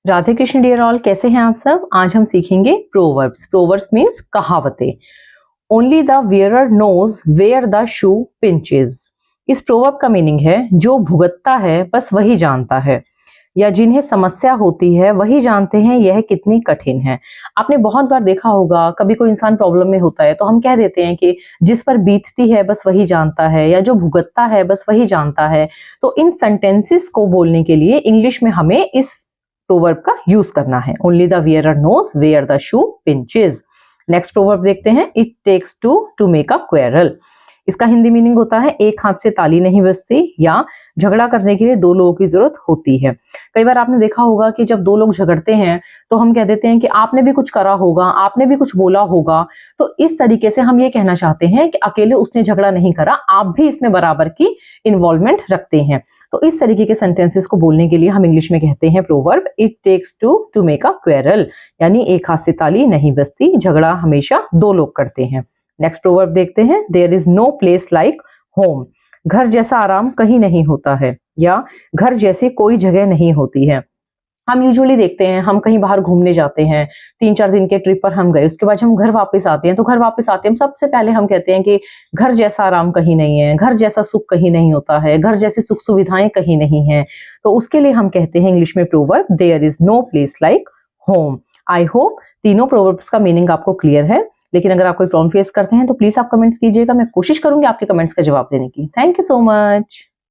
Radhe Krishna dear all, कैसे हैं आप सब। आज हम सीखेंगे प्रोवर्ब्स। प्रोवर्ब्स मीन्स कहावतें। Only the wearer knows where the shoe pinches. इस प्रोवर्ब का मीनिंग है जो भुगतता है बस वही जानता है, या जिन्हें समस्या होती है वही जानते हैं यह कितनी कठिन है। आपने बहुत बार देखा होगा, कभी कोई इंसान प्रॉब्लम में होता है तो हम कह देते हैं कि जिस पर बीतती है बस वही जानता है, या जो भुगतता है बस वही जानता है। तो इन सेंटेंसेस को बोलने के लिए इंग्लिश में हमें इस प्रोवर्ब का यूज करना है। Only the wearer knows where the shoe pinches. Next proverb देखते हैं। It takes two to make a quarrel. इसका हिंदी मीनिंग होता है एक हाथ से ताली नहीं बजती, या झगड़ा करने के लिए दो लोगों की जरूरत होती है। कई बार आपने देखा होगा कि जब दो लोग झगड़ते हैं तो हम कह देते हैं कि आपने भी कुछ करा होगा, आपने भी कुछ बोला होगा। तो इस तरीके से हम ये कहना चाहते हैं कि अकेले उसने झगड़ा नहीं करा, आप भी इसमें बराबर की इन्वॉल्वमेंट रखते हैं। तो इस तरीके के सेंटेंसेस को बोलने के लिए हम इंग्लिश में कहते हैं proverb it takes two to make a quarrel, यानी एक हाथ से ताली नहीं बजती, झगड़ा हमेशा दो लोग करते हैं। नेक्स्ट प्रोवर्ब देखते हैं। There is no place like home. घर जैसा आराम कहीं नहीं होता है, या घर जैसी कोई जगह नहीं होती है। हम यूजुअली देखते हैं, हम कहीं बाहर घूमने जाते हैं, 3-4 दिन के ट्रिप पर हम गए, उसके बाद हम घर वापस आते हैं। तो घर वापस आते हैं, सबसे पहले हम कहते हैं कि घर जैसा आराम कहीं नहीं है, घर जैसा सुख कहीं नहीं होता है, घर जैसी सुख सुविधाएं कहीं नहीं है। तो उसके लिए हम कहते हैं इंग्लिश में proverb there is no place like home. I hope तीनों प्रोवर्ब्स का मीनिंग आपको क्लियर है, लेकिन अगर आप कोई प्रॉब्लम फेस करते हैं तो प्लीज आप कमेंट्स कीजिएगा। मैं कोशिश करूंगी आपके कमेंट्स का जवाब देने की। Thank you so much.